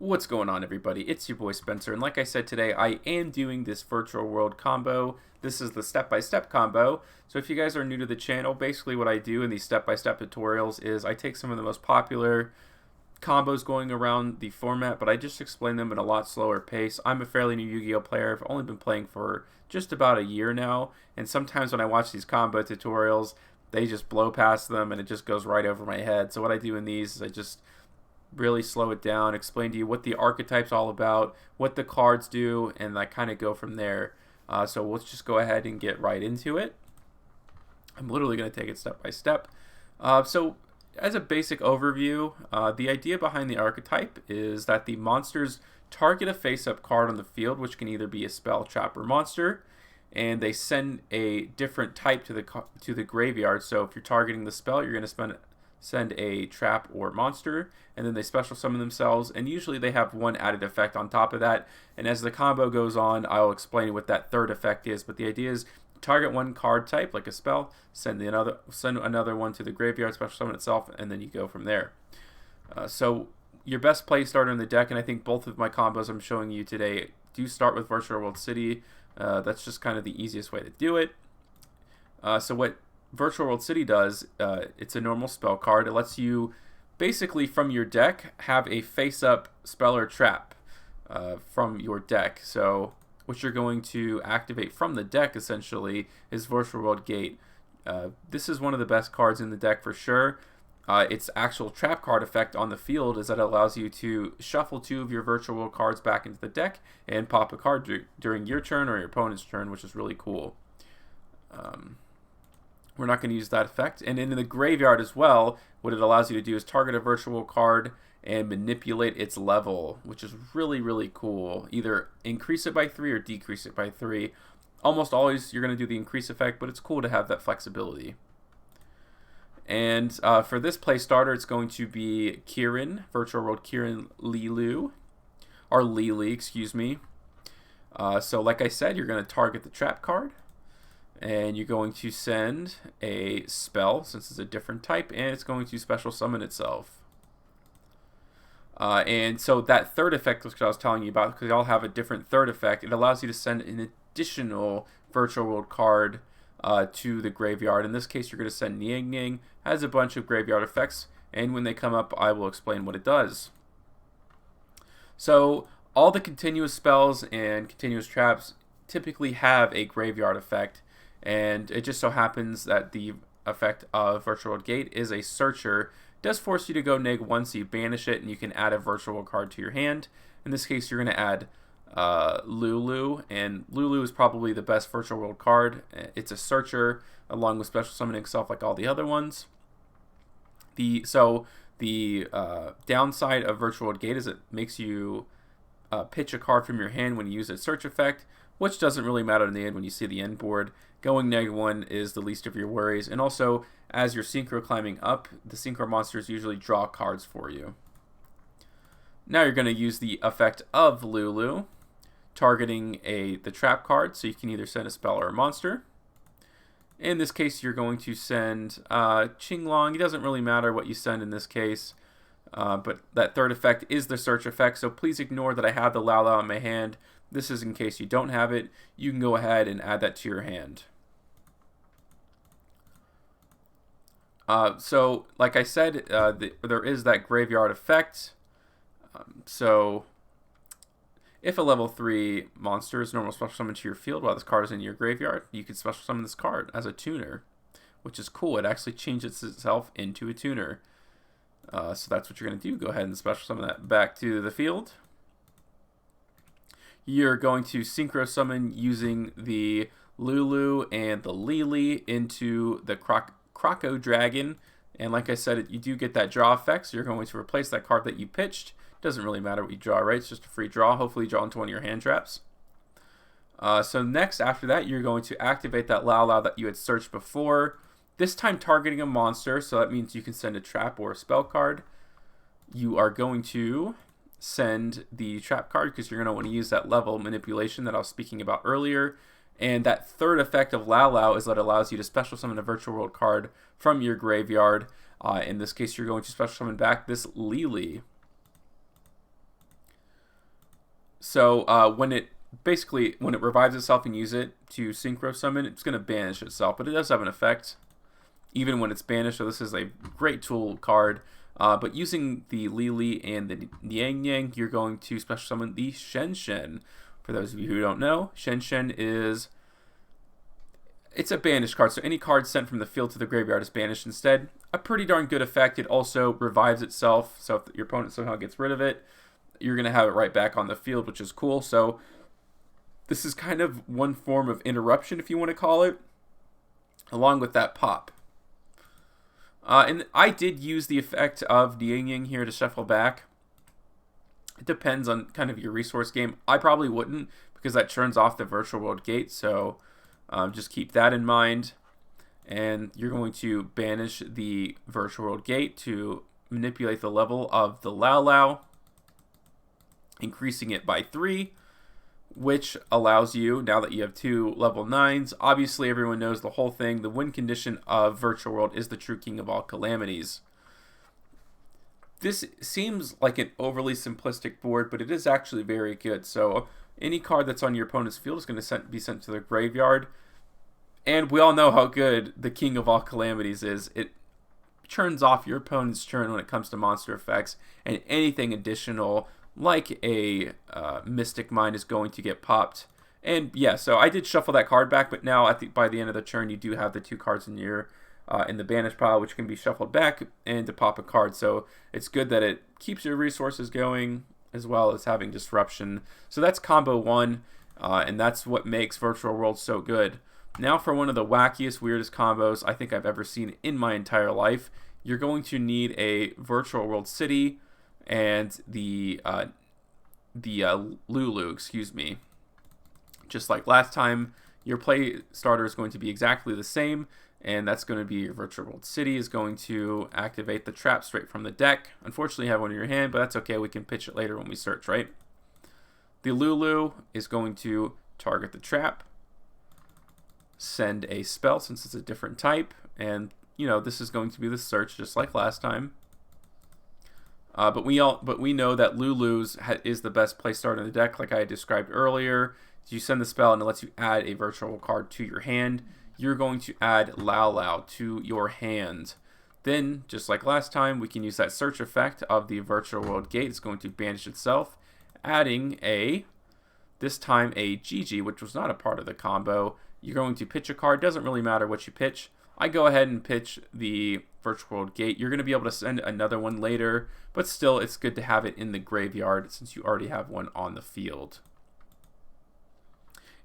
What's going on, everybody? It's your boy Spencer, and like I said today, I am doing this virtual world combo. This is the step-by-step combo. So if you guys are new to the channel, basically what I do in these step-by-step tutorials is I take some of the most popular combos going around the format, but I just explain them at a lot slower pace. I'm a fairly new Yu-Gi-Oh player. I've only been playing for just about a year now, and sometimes when I watch these combo tutorials, they just blow past them and it just goes right over my head. So what I do in these is I just really slow it down, explain to you what the archetype's all about, what the cards do, and I kind of go from there. So let's just go ahead and get right into it. I'm literally going to take it step by step. So as a basic overview, the idea behind the archetype is that the monsters target a face-up card on the field, which can either be a spell, trap, or monster, and they send a different type to the graveyard. So if you're targeting the spell, you're going to send a trap or monster, and then they special summon themselves, and usually they have one added effect on top of that. And as the combo goes on, I'll explain what that third effect is, but the idea is target one card type like a spell, send another one to the graveyard, special summon itself, and then you go from there. So your best play starter in the deck, and I think both of my combos I'm showing you today do start with Virtual World City. That's just kind of the easiest way to do it. So what Virtual World City does, it's a normal spell card. It lets you basically from your deck have a face-up spell or trap from your deck. So what you're going to activate from the deck essentially is Virtual World Gate. This is one of the best cards in the deck for sure. Its actual trap card effect on the field is that it allows you to shuffle two of your Virtual World cards back into the deck and pop a card during your turn or your opponent's turn, which is really cool. We're not going to use that effect. And in the graveyard as well, what it allows you to do is target a virtual card and manipulate its level, which is really, really cool. Either increase it by 3 or decrease it by 3. Almost always you're going to do the increase effect, but it's cool to have that flexibility. And for this play starter, it's going to be Kirin, Virtual World Kirin Lilu, or Lili, excuse me. So like I said, you're going to target the trap card, and you're going to send a spell, since it's a different type, and it's going to special summon itself. And so that third effect, which I was telling you about, because they all have a different third effect, it allows you to send an additional Virtual World card to the graveyard. In this case, you're going to send Niang Niang. Has a bunch of graveyard effects, and when they come up, I will explain what it does. So all the continuous spells and continuous traps typically have a graveyard effect, and it just so happens that the effect of Virtual World Gate is a searcher. It does force you to go -1, so you banish it, and you can add a Virtual World card to your hand. In this case, you're going to add Lulu, and Lulu is probably the best Virtual World card. It's a searcher along with special summoning itself like all the other ones. The downside of Virtual World Gate is it makes you pitch a card from your hand when you use its search effect, which doesn't really matter in the end when you see the end board. Going -1 is the least of your worries, and also as you're synchro climbing up, the synchro monsters usually draw cards for you. Now you're going to use the effect of Lulu, targeting the trap card, so you can either send a spell or a monster. In this case, you're going to send Qinglong. It doesn't really matter what you send in this case, but that third effect is the search effect, so please ignore that I have the Lao Lao in my hand. This is in case you don't have it. You can go ahead and add that to your hand. So, like I said, there is that graveyard effect. So, if a level 3 monster is normal special summon to your field while this card is in your graveyard, you can special summon this card as a tuner, which is cool. It actually changes itself into a tuner. So that's what you're going to do. Go ahead and special summon that back to the field. You're going to synchro summon using the Lulu and the Lili into the Croco Dragon. And like I said, you do get that draw effect, so you're going to replace that card that you pitched. Doesn't really matter what you draw, right? It's just a free draw. Hopefully you draw into one of your hand traps. So next, after that, you're going to activate that Lao Lao that you had searched before. This time targeting a monster, so that means you can send a trap or a spell card. You are going to send the trap card because you're going to want to use that level manipulation that I was speaking about earlier. And that third effect of Lao Lao is that it allows you to special summon a Virtual World card from your graveyard. In this case, you're going to special summon back this Lili. So when it revives itself and use it to synchro summon, it's going to banish itself, but it does have an effect even when it's banished. So this is a great tool card. But using the Lili and the Niang Niang, you're going to special summon the Shen Shen. For those of you who don't know, Shen Shen it's a banished card, so any card sent from the field to the graveyard is banished instead. A pretty darn good effect. It also revives itself, so if your opponent somehow gets rid of it, you're going to have it right back on the field, which is cool. So this is kind of one form of interruption, if you want to call it, along with that pop. And I did use the effect of Niang Niang here to shuffle back. It depends on kind of your resource game. I probably wouldn't, because that turns off the virtual world gate, so just keep that in mind. And you're going to banish the virtual world gate to manipulate the level of the Lao Lao, increasing it by 3, which allows you, now that you have 2 level 9s, obviously everyone knows the whole thing. The win condition of Virtual World is the true king of all calamities. This seems like an overly simplistic board, but it is actually very good. So any card that's on your opponent's field is going to be sent to the graveyard. And we all know how good the king of all calamities is. It turns off your opponent's turn when it comes to monster effects, and anything additional like a Mystic Mind is going to get popped. And yeah, so I did shuffle that card back, but now by the end of the turn, you do have the 2 cards in your in the banish pile, which can be shuffled back and to pop a card. So it's good that it keeps your resources going as well as having disruption. So that's combo 1, and that's what makes Virtual World so good. Now for one of the wackiest, weirdest combos I think I've ever seen in my entire life. You're going to need a Virtual World City and the Lulu, excuse me. Just like last time, your play starter is going to be exactly the same, and that's going to be your Virtual World City is going to activate the trap straight from the deck. Unfortunately, you have one in your hand, but that's okay. We can pitch it later when we search, right? The Lulu is going to target the trap, send a spell since it's a different type, and you know this is going to be the search just like last time. But we know that Lulu's is the best play starter in the deck, like I described earlier. So you send the spell and it lets you add a virtual card to your hand. You're going to add Lao Lao to your hand. Then, just like last time, we can use that search effect of the Virtual World Gate. It's going to banish itself, adding this time a GG, which was not a part of the combo. You're going to pitch a card. Doesn't really matter what you pitch. I go ahead and pitch the Virtual World Gate. You're going to be able to send another one later, but still it's good to have it in the graveyard since you already have one on the field.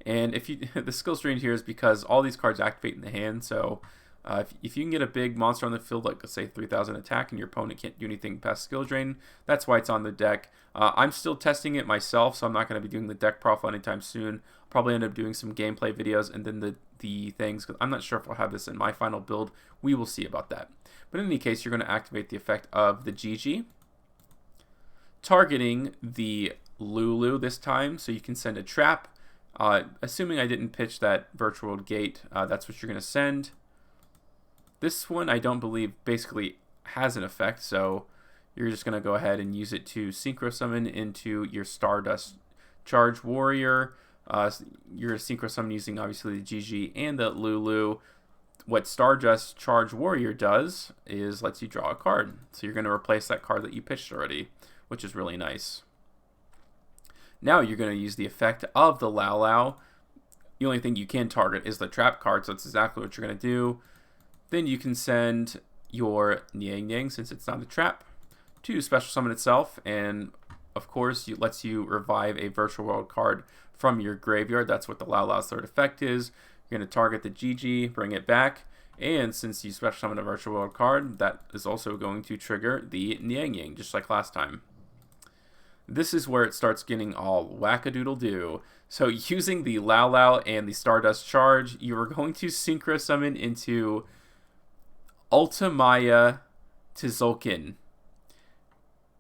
And the skill strain here is because all these cards activate in the hand, so if you can get a big monster on the field, like let's say 3,000 attack, and your opponent can't do anything past skill drain, that's why it's on the deck. I'm still testing it myself, so I'm not going to be doing the deck profile anytime soon. I'll probably end up doing some gameplay videos and then the things, because I'm not sure if I'll have this in my final build. We will see about that. But in any case, you're going to activate the effect of the GG, targeting the Lulu this time, so you can send a trap. Assuming I didn't pitch that Virtual World Gate, that's what you're going to send. This one I don't believe basically has an effect, so you're just going to go ahead and use it to synchro summon into your Stardust Charge Warrior. You're synchro summon using obviously the GG and the Lulu. What Stardust Charge Warrior does is lets you draw a card. So you're going to replace that card that you pitched already, which is really nice. Now you're going to use the effect of the Lao Lao. The only thing you can target is the trap card, so that's exactly what you're going to do. Then you can send your Niang Niang, since it's not a trap, to special summon itself, and of course it lets you revive a Virtual World card from your graveyard. That's what the Lao Lao's third effect is. You're going to target the GG, bring it back, and since you special summon a Virtual World card, that is also going to trigger the Niang Niang, just like last time. This is where it starts getting all wackadoodle-doo. So using the Lao Lao and the Stardust Charge, you are going to synchro summon into Ultimaya Tzolk'in.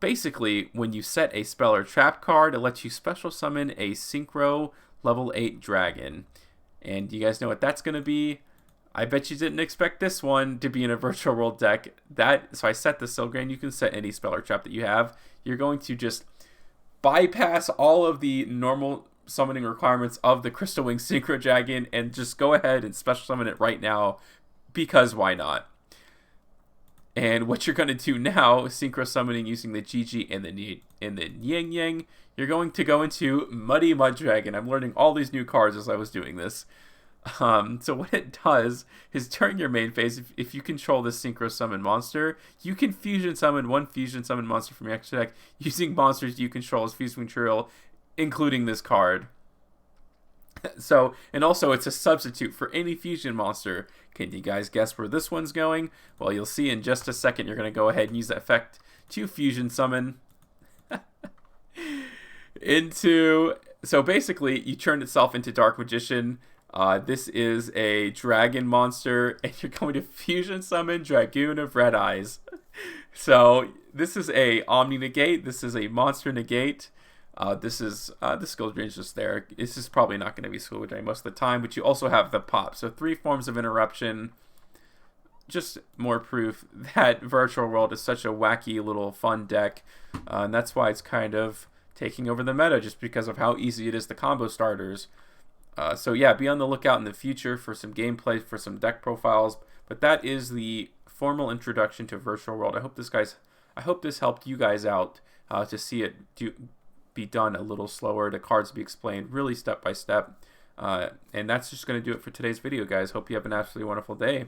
Basically, when you set a spell or trap card, it lets you special summon a Synchro level 8 dragon. And you guys know what that's going to be? I bet you didn't expect this one to be in a Virtual World deck. So I set the Silgrain. You can set any spell or trap that you have. You're going to just bypass all of the normal summoning requirements of the Crystal Wing Synchro Dragon and just go ahead and special summon it right now, because why not? And what you're going to do now, synchro summoning using the GG and the Yang Yang, you're going to go into Muddy Mud Dragon. I'm learning all these new cards as I was doing this. So what it does is during your main phase, if you control this synchro summon monster, you can fusion summon one fusion summon monster from your extra deck using monsters you control as fusion material, including this card. So, and also it's a substitute for any fusion monster. Can you guys guess where this one's going? Well, you'll see in just a second. You're going to go ahead and use that effect to fusion summon into... So basically, you turned itself into Dark Magician. This is a dragon monster, and you're going to fusion summon Dragoon of Red Eyes. So this is a Omni Negate. This is a monster negate. This is the skill range just there. This is probably not going to be skill range most of the time, but you also have the pop. So 3 forms of interruption. Just more proof that Virtual World is such a wacky little fun deck, and that's why it's kind of taking over the meta, just because of how easy it is to combo starters. So yeah, be on the lookout in the future for some gameplay, for some deck profiles. But that is the formal introduction to Virtual World. I hope this helped you guys out to see it be done a little slower, the cards be explained really step by step. And that's just going to do it for today's video, guys. Hope you have an absolutely wonderful day.